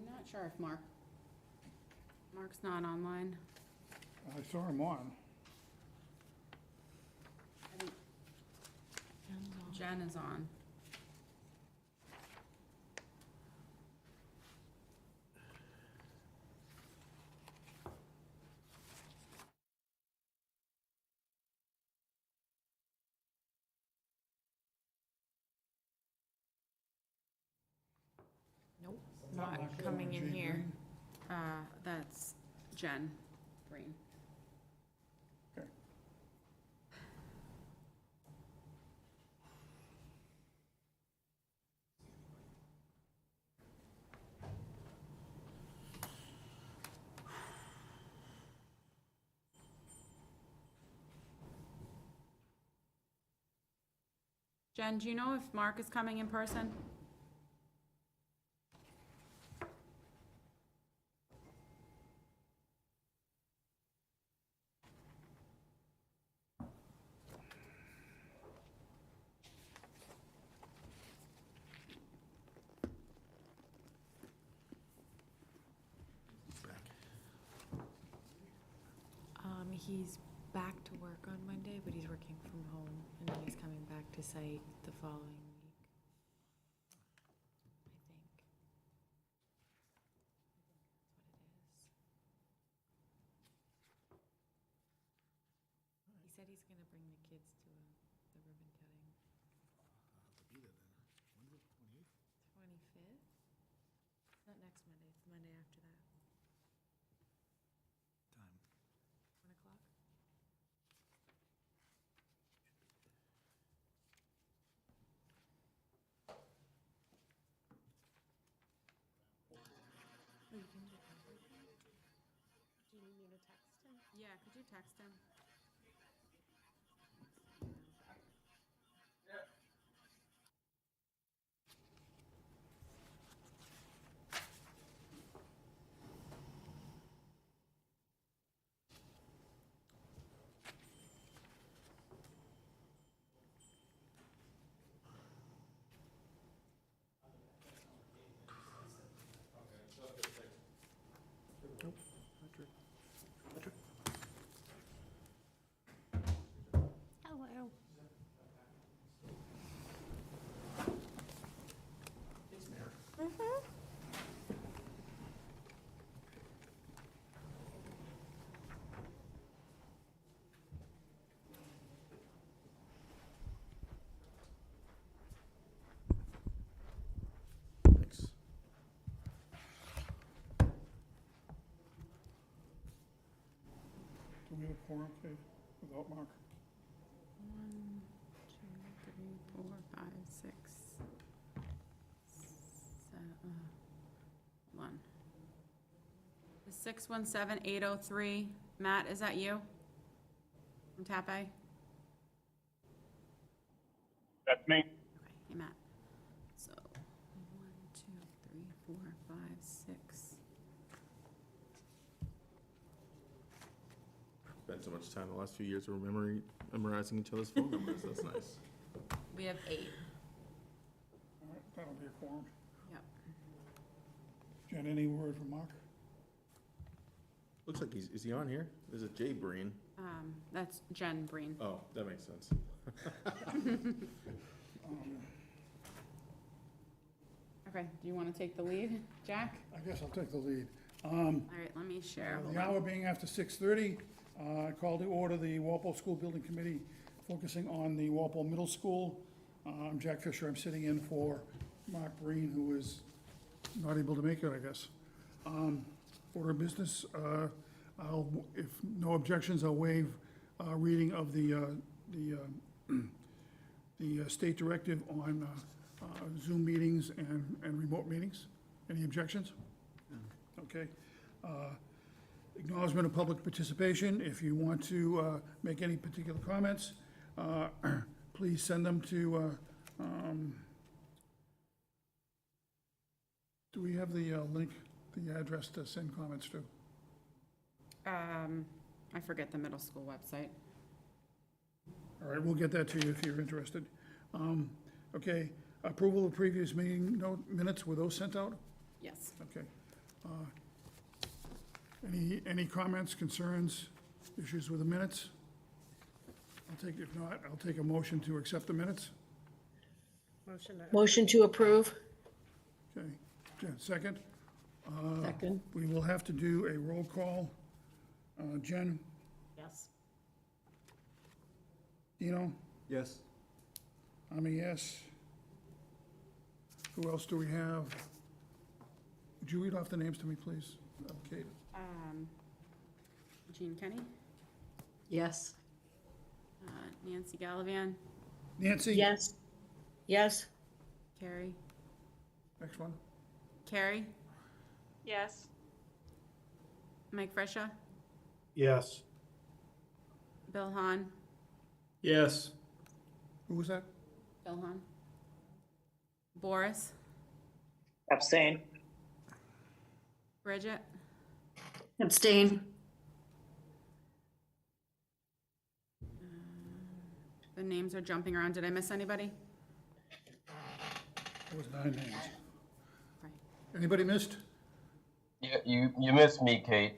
I'm not sure if Mark's not online. I saw him on. I think Jen is on. Nope, not coming in here. That's Jen Green. Okay. Jen, do you know if Mark is coming in person? He's back to work on Monday, but he's working from home, and then he's coming back to site the following week. I think. That's what it is. He said he's gonna bring the kids to the ribbon cutting. Be there then. When's it, 28th? 25th? It's not next Monday, it's the Monday after that. Time. 1 o'clock? Oh, you can do everything? Do you need me to text him? Yeah, could you text him? Hello. Thanks. Do we have a quorum, Kate, without Mark? 1, 2, 3, 4, 5, 6, 7, 1. 617803. Matt, is that you? From TAPA? That's me. Okay, hey, Matt. So, 1, 2, 3, 4, 5, 6. Spent so much time the last few years memorizing each other's phone numbers. That's nice. We have 8. All right, that'll be a quorum. Yep. Jen, any word from Mark? Looks like is he on here? There's a Jay Breen. That's Jen Breen. Oh, that makes sense. Okay, do you want to take the lead, Jack? I guess I'll take the lead. All right, let me share. Hold The on. hour being after 6:30, I call to order the Walpole School Building Committee focusing on the Walpole Middle School. I'm Jack Fisher, I'm sitting in for Mark Breen, who is not able to make it, I guess. Order of business, if no objections, I'll waive reading of the state directive on Zoom meetings and remote meetings. Any objections? Okay. Acknowledgement of public participation. If you want to make any particular comments, please send them to, do we have the link, the address to send comments to? I forget the middle school website. All right, we'll get that to you if you're interested. Okay, approval of previous meeting minutes, were those sent out? Yes. Okay. Any comments, concerns, issues with the minutes? If not, I'll take a motion to accept the minutes. Motion to approve. Okay, Jen, second? Second. We will have to do a roll call. Jen? Yes. Dino? Yes. I'm a yes. Who else do we have? Would you read off the names to me, please? Kate? Jean Kenny, Yes. Nancy Gallivan, Nancy? Yes. Yes. Carrie, Next one. Carrie, Yes. Mike Fresha, Yes. Bill Hahn, Yes. Who was that? Bill Hahn, Boris, Abstain. Bridget, Abstain. the names are jumping around. Did I miss anybody? That was 9 names. Right. Anybody missed? Yeah, you missed me, Kate.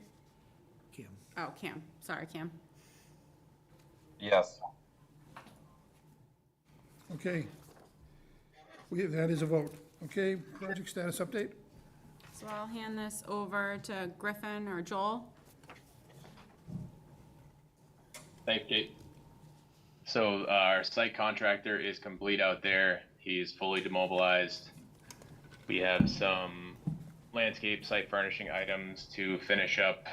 Kim. Oh, Cam. Sorry, Cam. Yes. Okay. That is a vote. Okay, project status update? So I'll hand this over to Griffin or Joel. Thanks, Kate. So our site contractor is complete out there. He's fully demobilized. We have some landscape site furnishing items to finish up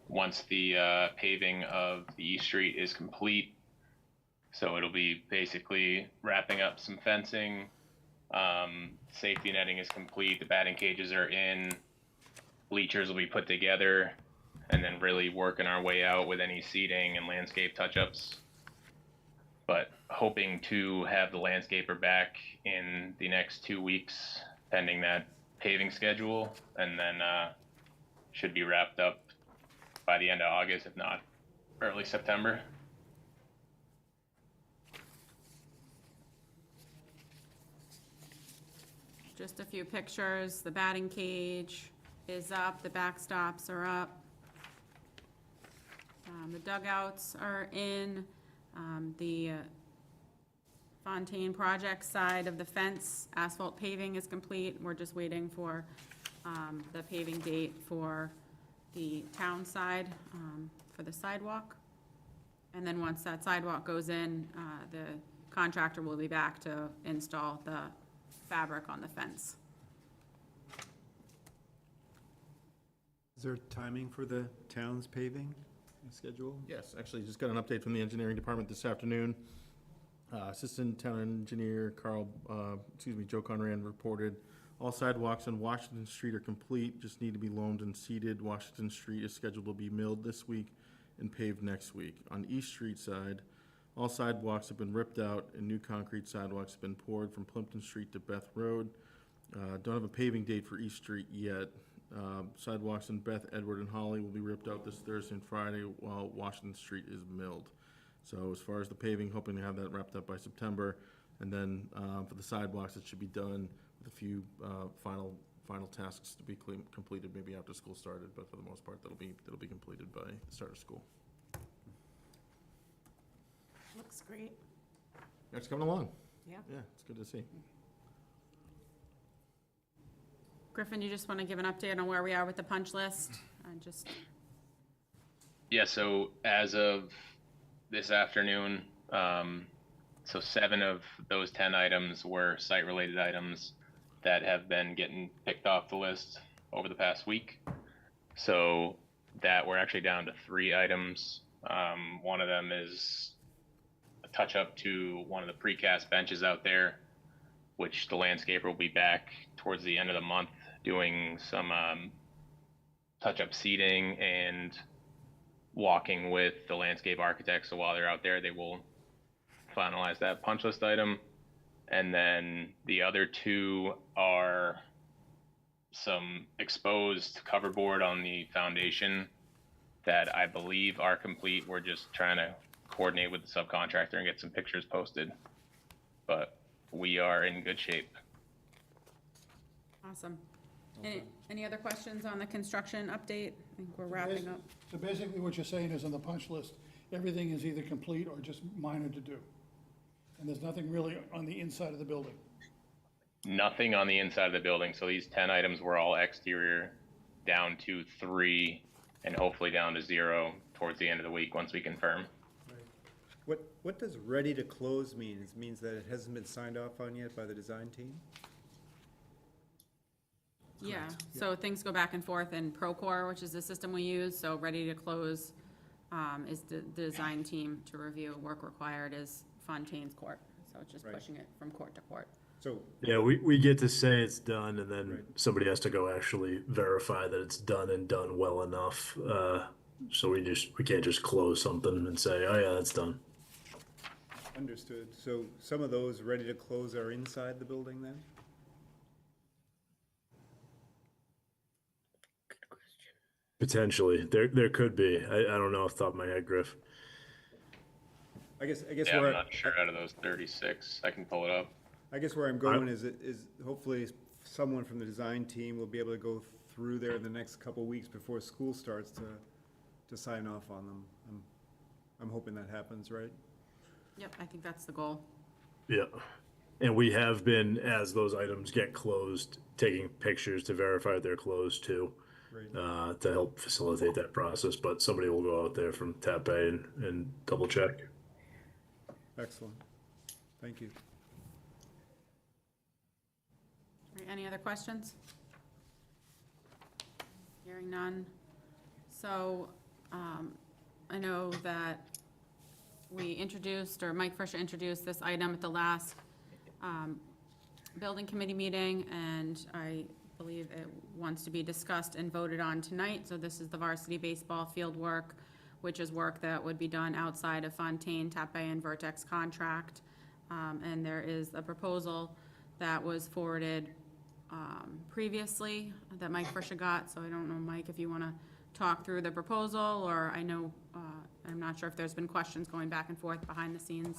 once the paving of the East Street is complete. So it'll be basically wrapping up some fencing. Safety netting is complete. The batting cages are in. Bleachers will be put together, and then really working our way out with any seating and landscape touch-ups. But hoping to have the landscaper back in the next 2 weeks, pending that paving schedule, and then should be wrapped up by the end of August, if not early September. Just a few pictures. The batting cage is up, the backstops are up. The dugouts are in. The Fontaine project side of the fence, asphalt paving is complete. We're just waiting for the paving date for the town side, for the sidewalk. And then once that sidewalk goes in, the contractor will be back to install the fabric on the fence. Is there timing for the town's paving schedule? Yes, actually, just got an update from the engineering department this afternoon. Assistant Town Engineer Joe Conran reported all sidewalks on Washington Street are complete, just need to be loamed and seeded. Washington Street is scheduled to be milled this week and paved next week. On East Street side, all sidewalks have been ripped out and new concrete sidewalks have been poured from Plimpton Street to Beth Road. Don't have a paving date for East Street yet. Sidewalks in Beth, Edward, and Holly will be ripped out this Thursday and Friday while Washington Street is milled. So as far as the paving, hoping to have that wrapped up by September. And then for the sidewalks, it should be done with a few final tasks to be completed maybe after school started, but for the most part, that'll be completed by the start of school. Looks great. It's coming along. Yeah. Yeah, it's good to see. Griffin, you just want to give an update on where we are with the punch list? Yeah, so as of this afternoon, so 7 of those 10 items were site-related items that have been getting picked off the list over the past week. So that we're actually down to 3 items. One of them is a touch-up to one of the precast benches out there, which the landscaper will be back towards the end of the month doing some touch-up seating and walking with the landscape architect. So while they're out there, they will finalize that punch list item. And then the other 2 are some exposed cover board on the foundation that I believe are complete. We're just trying to coordinate with the subcontractor and get some pictures posted. But we are in good shape. Awesome. Any other questions on the construction update? I think we're wrapping up. So basically what you're saying is on the punch list, everything is either complete or just minor to do. And there's nothing really on the inside of the building. Nothing on the inside of the building. So these 10 items were all exterior, down to 3, and hopefully down to 0 towards the end of the week once we confirm. What does ready to close mean? It means that it hasn't been signed off on yet by the design team? Yeah, so things go back and forth in Procore, which is the system we use, so ready to close is the design team to review. Work required is Fontaine's court, so it's just Right. pushing it from court to court. So, Yeah, we get to say it's done, and then Right. somebody has to go actually verify that it's done and done well enough. So we can't just close something and say, oh yeah, that's done. understood. So some of those ready to close are inside the building then? Potentially, there could be. I don't know off the top of my head, Griff. I guess Yeah, I'm where, not sure out of those 36. I can pull it up. I guess where I'm going is hopefully someone from the design team will be able to go through there in the next couple weeks before school starts to sign off on them. I'm hoping that happens, right? Yep, I think that's the goal. Yeah. And we have been, as those items get closed, taking pictures to verify they're closed too, Right. to help facilitate that process. But somebody will go out there from TAP A and double check. Excellent. Thank you. All right, any other questions? Hearing none. So, I know that we introduced, or Mike Fisher introduced this item at the last, building committee meeting, and I believe it wants to be discussed and voted on tonight. So this is the varsity baseball field work, which is work that would be done outside of Fontaine, Tape, and Vertex contract. And there is a proposal that was forwarded previously that Mike Fisher got, so I don't know, Mike, if you want to talk through the proposal, or I know, I'm not sure if there's been questions going back and forth behind the scenes.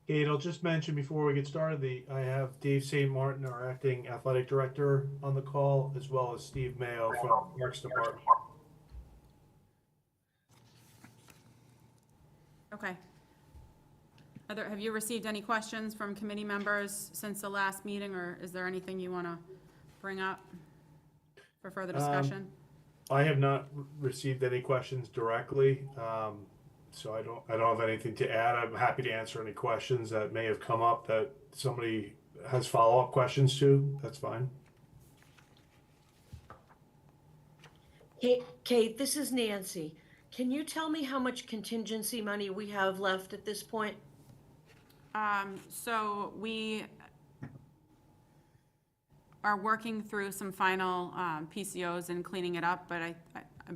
Kate, I'll just mention before we get started, I have Dave St. Martin, our acting athletic director, on the call, as well as Steve Mayo from the Parks Department. Okay. Have you received any questions from committee members since the last meeting, or is there anything you want to bring up for further discussion? I have not received any questions directly, so I don't have anything to add. I'm happy to answer any questions that may have come up that somebody has follow-up questions to. That's fine. Kate, this is Nancy. Can you tell me how much contingency money we have left at this point? So we are working through some final PCOs and cleaning it up, but I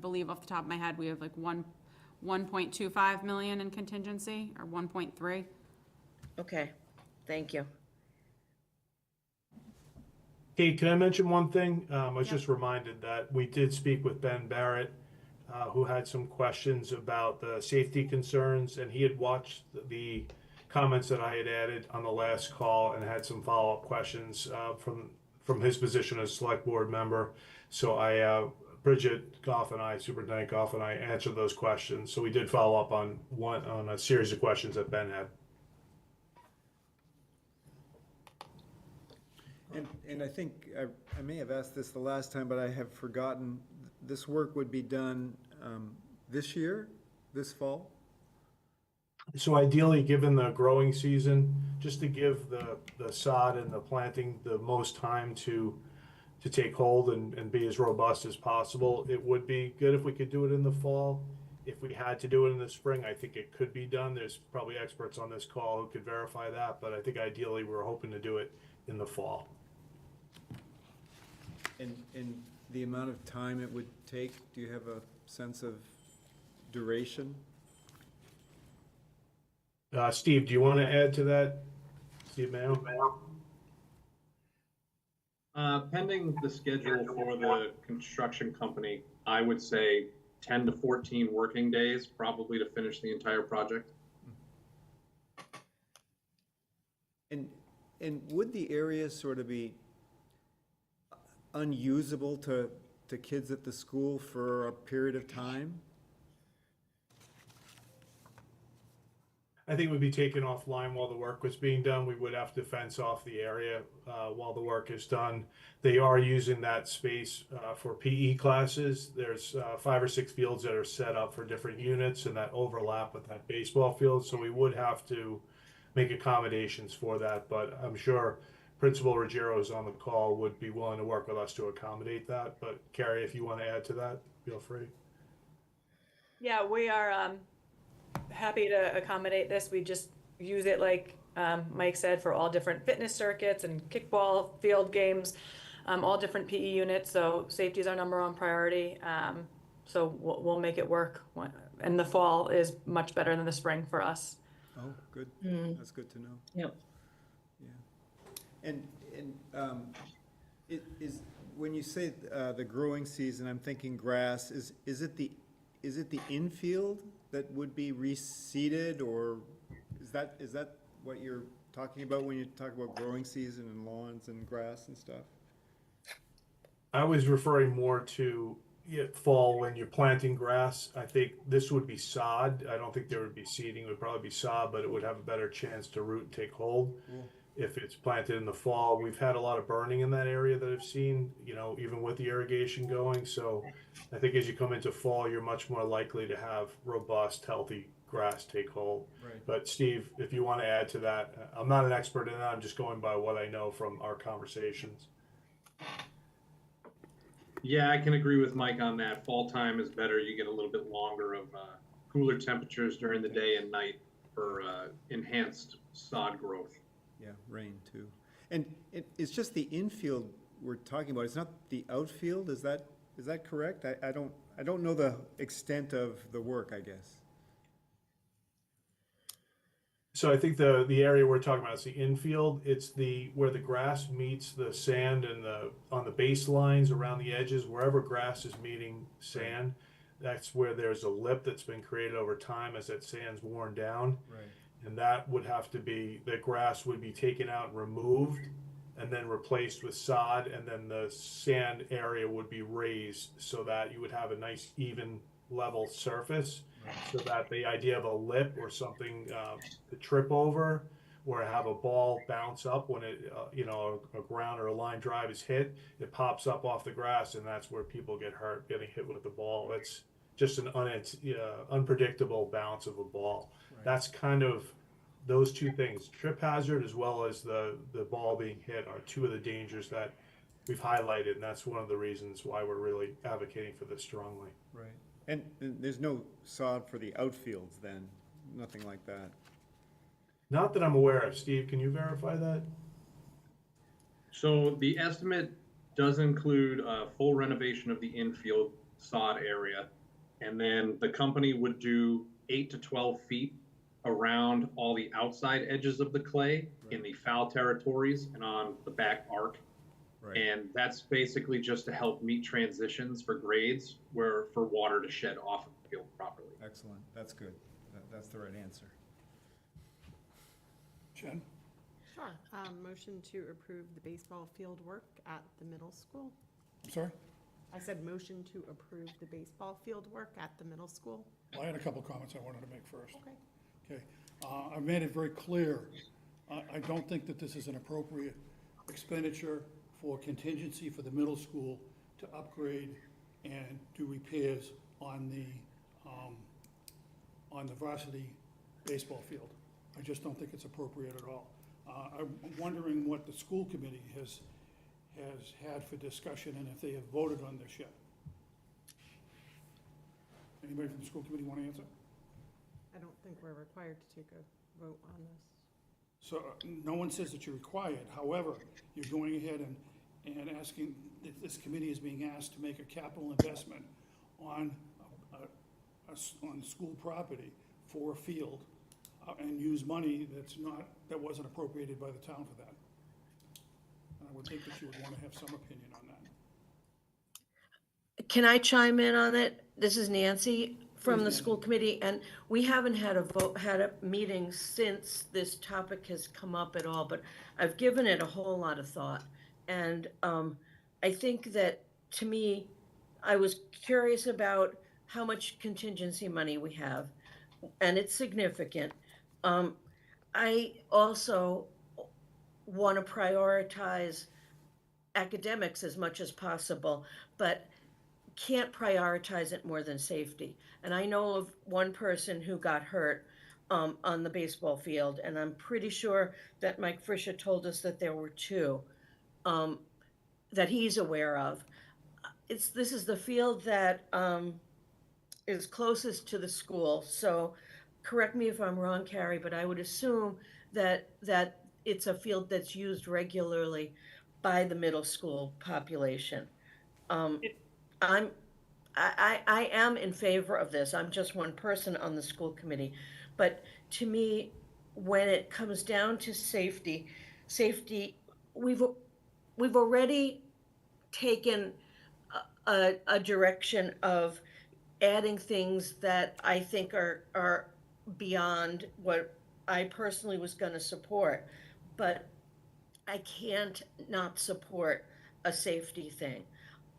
believe off the top of my head, we have like 1.25 million in contingency, or 1.3. Okay, thank you. Kate, can I mention one thing? I was Yeah. just reminded that we did speak with Ben Barrett, who had some questions about the safety concerns, and he had watched the comments that I had added on the last call and had some follow-up questions from his position as select board member. So Bridget Goff and I, Superintendent Goff and I, answered those questions. So we did follow up on a series of questions that Ben had. And I think I may have asked this the last time, but I have forgotten. This work would be done this year, this fall? So ideally, given the growing season, just to give the sod and the planting the most time to take hold and be as robust as possible, it would be good if we could do it in the fall. If we had to do it in the spring, I think it could be done. There's probably experts on this call who could verify that, but I think ideally we're hoping to do it in the fall. And the amount of time it would take, do you have a sense of duration? Steve, do you want to add to that? Steve Mayo? Pending the schedule for the construction company, I would say 10 to 14 working days, probably to finish the entire project. And would the area sort of be unusable to kids at the school for a period of time? I think it would be taken offline while the work was being done. We would have to fence off the area while the work is done. They are using that space for PE classes. There's 5 or 6 fields that are set up for different units and that overlap with that baseball field. So we would have to make accommodations for that. But I'm sure Principal Ruggiero is on the call, would be willing to work with us to accommodate that. But Carrie, if you want to add to that, feel free. Yeah, we are happy to accommodate this. We just use it, like Mike said, for all different fitness circuits and kickball field games, all different PE units. So safety is our number one priority. So we'll make it work. And the fall is much better than the spring for us. Oh, good. That's good to know. Yep. Yeah. And it is, when you say the growing season, I'm thinking grass, is it the infield that would be reseeded, or is that what you're talking about when you talk about growing season and lawns and grass and stuff? I was referring more to fall when you're planting grass. I think this would be sod. I don't think there would be seeding. It would probably be sod, but it would have a better chance to root and take hold. Cool. If it's planted in the fall. We've had a lot of burning in that area that I've seen, even with the irrigation going. So I think as you come into fall, you're much more likely to have robust, healthy grass take hold. Right. But Steve, if you want to add to that, I'm not an expert in that. I'm just going by what I know from our conversations. Yeah, I can agree with Mike on that. Fall time is better. You get a little bit longer of cooler temperatures during the day and night for enhanced sod growth. Yeah, rain too. And it's just the infield we're talking about. It's not the outfield. Is that correct? I don't know the extent of the work, I guess. So I think the area we're talking about is the infield. It's where the grass meets the sand and on the baselines around the edges, wherever grass is meeting sand. That's where there's a lip that's been created over time as that sand's worn down. Right. And that would have to be, the grass would be taken out and removed and then replaced with sod, and then the sand area would be raised so that you would have a nice even level surface. Right. So that the idea of a lip or something to trip over or have a ball bounce up when it, a ground or a line drive is hit, it pops up off the grass, and that's where people get hurt, getting hit with the ball. It's just an unpredictable bounce of a ball. Right. That's kind of those two things, trip hazard as well as the ball being hit, are two of the dangers that we've highlighted, and that's one of the reasons why we're really advocating for this strongly. Right. And there's no sod for the outfields then? Nothing like that? Not that I'm aware of. Steve, can you verify that? So the estimate does include a full renovation of the infield sod area. And then the company would do 8 to 12 feet around all the outside edges of the clay in the foul territories and on the back arc. Right. And that's basically just to help meet transitions for grades for water to shed off of the field properly. Excellent. That's good. That's the right answer. Jen? Sure. Motion to approve the baseball field work at the middle school. I'm sorry? I said motion to approve the baseball field work at the middle school. Well, I had a couple comments I wanted to make first. Okay. Okay. I've made it very clear, I don't think that this is an appropriate expenditure for contingency for the middle school to upgrade and do repairs on the varsity baseball field. I just don't think it's appropriate at all. I'm wondering what the school committee has had for discussion and if they have voted on this yet. Anybody from the school committee want to answer? I don't think we're required to take a vote on this. So no one says that you're required. However, you're going ahead and asking, this committee is being asked to make a capital investment on school property for a field and use money that wasn't appropriated by the town for that. And I would think that you would want to have some opinion on that. Can I chime in on it? This is Nancy from the school committee, and we haven't had a meeting since this topic has come up at all, but I've given it a whole lot of thought. And I think that, to me, I was curious about how much contingency money we have, and it's significant. I also want to prioritize academics as much as possible, but can't prioritize it more than safety. And I know of one person who got hurt on the baseball field, and I'm pretty sure that Mike Frischer told us that there were two that he's aware of. This is the field that is closest to the school, so correct me if I'm wrong, Carrie, but I would assume that it's a field that's used regularly by the middle school population. I am in favor of this. I'm just one person on the school committee. But to me, when it comes down to safety, we've already taken a direction of adding things that I think are beyond what I personally was going to support. But I can't not support a safety thing.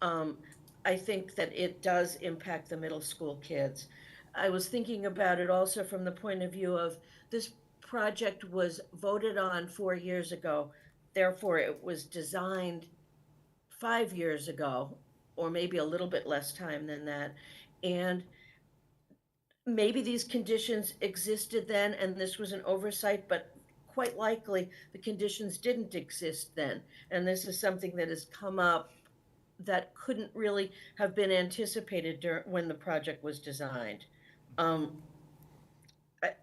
I think that it does impact the middle school kids. I was thinking about it also from the point of view of this project was voted on 4 years ago. Therefore, it was designed 5 years ago, or maybe a little bit less time than that. And maybe these conditions existed then and this was an oversight, but quite likely the conditions didn't exist then. And this is something that has come up that couldn't really have been anticipated when the project was designed.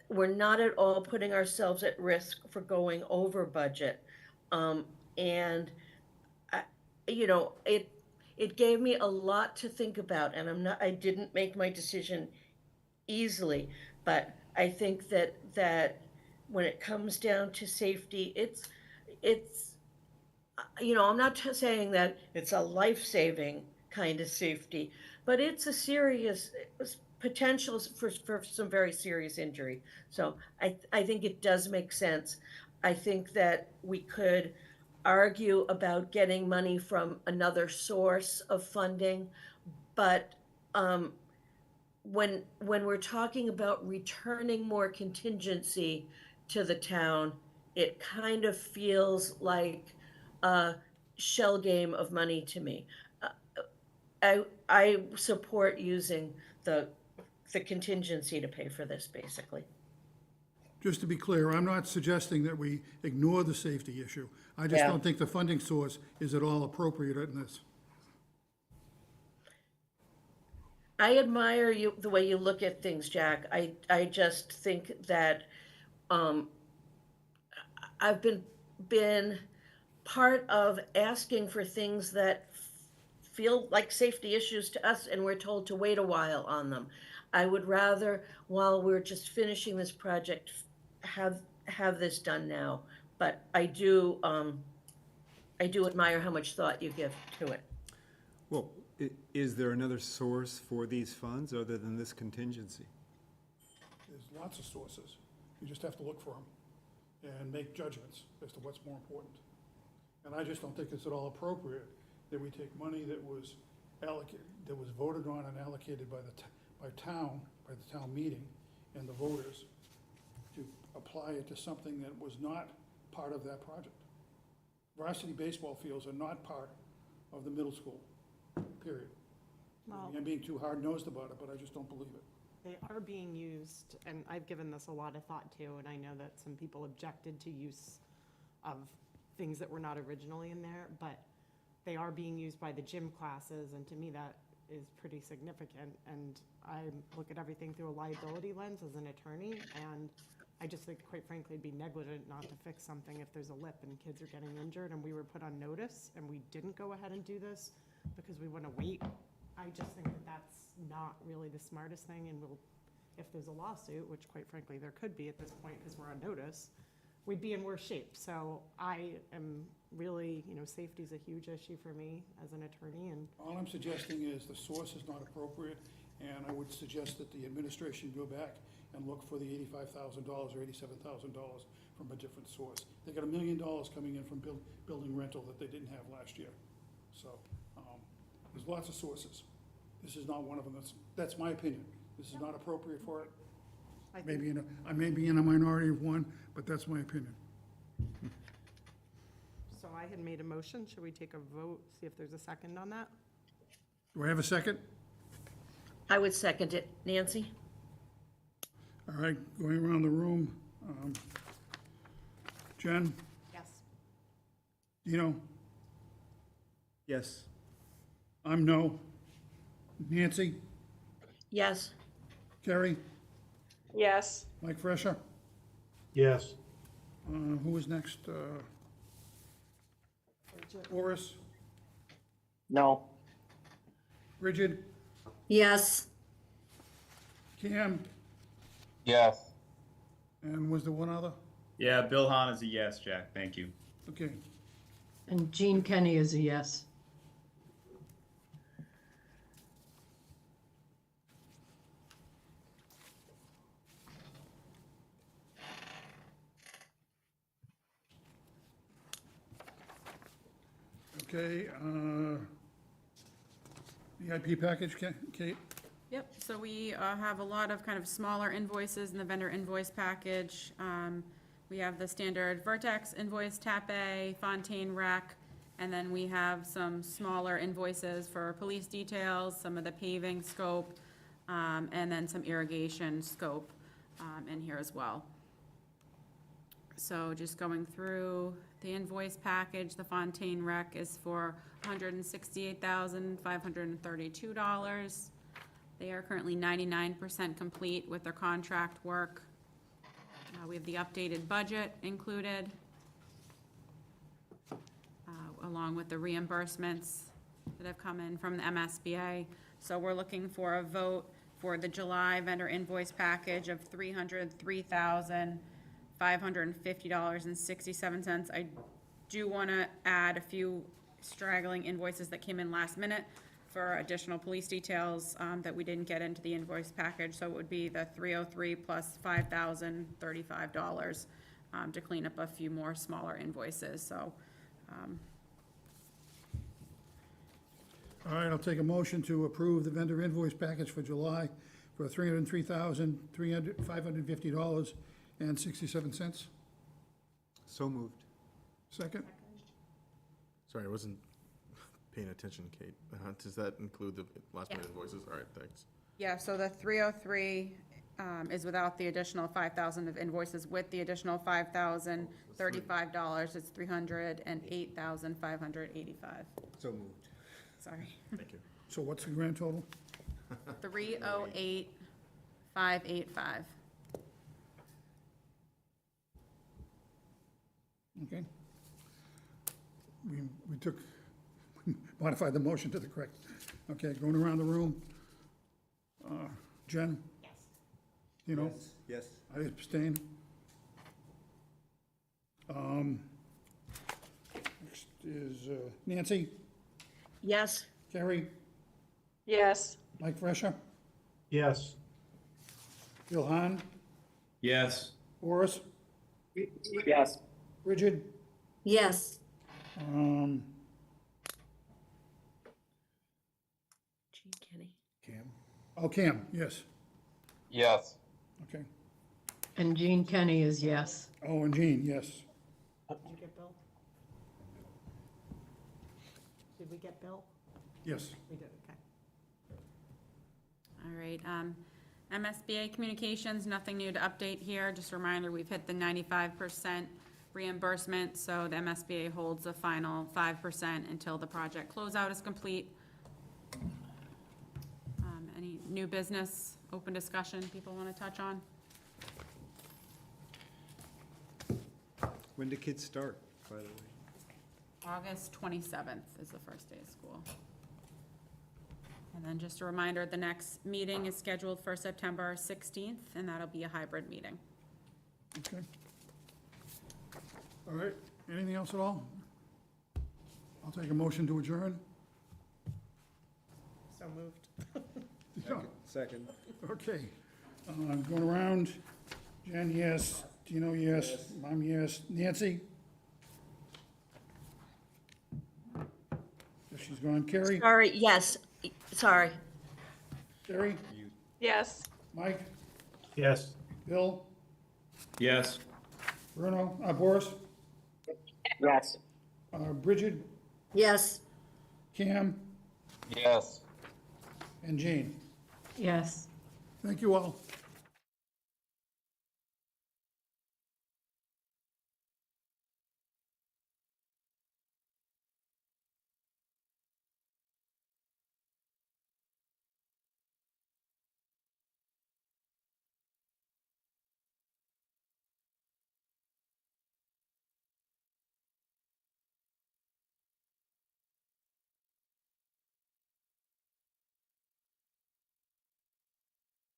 We're not at all putting ourselves at risk for going over budget. And it gave me a lot to think about, and I didn't make my decision easily, but I think that when it comes down to safety, it's I'm not saying that it's a life-saving kind of safety, but it's a serious potential for some very serious injury. So I think it does make sense. I think that we could argue about getting money from another source of funding, but when we're talking about returning more contingency to the town, it kind of feels like a shell game of money to me. I support using the contingency to pay for this, basically. Just to be clear, I'm not suggesting that we ignore the safety issue. I just don't think the funding source is at all appropriate in this. I admire the way you look at things, Jack. I just think that I've been part of asking for things that feel like safety issues to us, and we're told to wait a while on them. I would rather, while we're just finishing this project, have this done now. But I do admire how much thought you give to it. Well, is there another source for these funds other than this contingency? There's lots of sources. You just have to look for them and make judgments as to what's more important. And I just don't think it's at all appropriate that we take money that was allocated, that was voted on and allocated by the town meeting and the voters, to apply it to something that was not part of that project. Varsity baseball fields are not part of the middle school, period. Well, I'm being too hard-nosed about it, but I just don't believe it. they are being used, and I've given this a lot of thought too, and I know that some people objected to use of things that were not originally in there, but they are being used by the gym classes, and to me that is pretty significant. And I look at everything through a liability lens as an attorney, and I just think, quite frankly, it'd be negligent not to fix something if there's a lip and kids are getting injured, and we were put on notice and we didn't go ahead and do this because we want to wait. I just think that that's not really the smartest thing, and if there's a lawsuit, which quite frankly there could be at this point because we're on notice, we'd be in worse shape. So I am really, safety's a huge issue for me as an attorney. And all I'm suggesting is the source is not appropriate, and I would suggest that the administration go back and look for the $85,000 or $87,000 from a different source. They got $1 million coming in from building rental that they didn't have last year. So, there's lots of sources. This is not one of them. That's my opinion. This is not appropriate for it. I think- I may be in a minority of one, but that's my opinion. So I had made a motion. Should we take a vote, see if there's a second on that? Do I have a second? I would second it. Nancy? All right, going around the room. Jen, Yes. Dino, Yes. I'm no. Nancy, Yes. Kerry, Yes. Mike Fresha. Yes. Who is next? Horace, No. Bridget, Yes. Cam, Yes. and was there one other? Yeah, Bill Hahn is a yes, Jack. Thank you. Okay, And Jean Kenny is a yes. okay, VIP package, Kate? Yep, so we have a lot of kind of smaller invoices in the vendor invoice package. We have the standard Vertex invoice, TAP A, Fontaine Rec, and then we have some smaller invoices for police details, some of the paving scope, and then some irrigation scope in here as well. So just going through the invoice package, the Fontaine Rec is for $168,532. They are currently 99% complete with their contract work. We have the updated budget included, along with the reimbursements that have come in from the MSBA. So we're looking for a vote for the July vendor invoice package of $303,550.67. I do want to add a few straggling invoices that came in last minute for additional police details that we didn't get into the invoice package. So it would be the 303 plus $5,035 to clean up a few more smaller invoices. So All right, I'll take a motion to approve the vendor invoice package for July for $303,550.67. So moved. Second? Sorry, I wasn't paying attention, Kate. Does that include the last minute invoices? All right, thanks. yeah, so the 303 is without the additional 5,000 of invoices. With the additional $5,035, it's $308,585. So moved. Sorry. Thank you. So what's the grand total? 308,585. Okay. We took, modified the motion to the correct. Okay, going around the room. Jen? Yes. You know? Yes. I abstain. Next is Nancy, Yes. Kerry, Yes. Mike Fresha, Yes. Bill Hahn, Yes. Horace, Yes. Bridget, Yes. um, Jean Kenny. Cam? oh, Cam, yes, Yes. okay. And Jean Kenny is yes. Oh, and Jean, yes. Did you get Bill? Did we get Bill? Yes. We did, okay. All right, MSBA Communications, nothing new to update here. Just a reminder, we've hit the 95% reimbursement, so the MSBA holds the final 5% until the project closeout is complete. Any new business, open discussion people want to touch on? When do kids start, by the way? August 27th is the first day of school. And then just a reminder, the next meeting is scheduled for September 16th, and that'll be a hybrid meeting. Okay. All right, anything else at all? I'll take a motion to adjourn. So moved. Second. Okay, going around, Jen, yes, Dino, yes, I'm yes, Nancy? she's gone. Carrie? Sorry, yes, sorry. Terry? Yes. Mike? Yes. Bill? Yes. Bruno? Boris? Yes. Bridget? Yes. Cam? Yes. And Jane? Yes. Thank you all.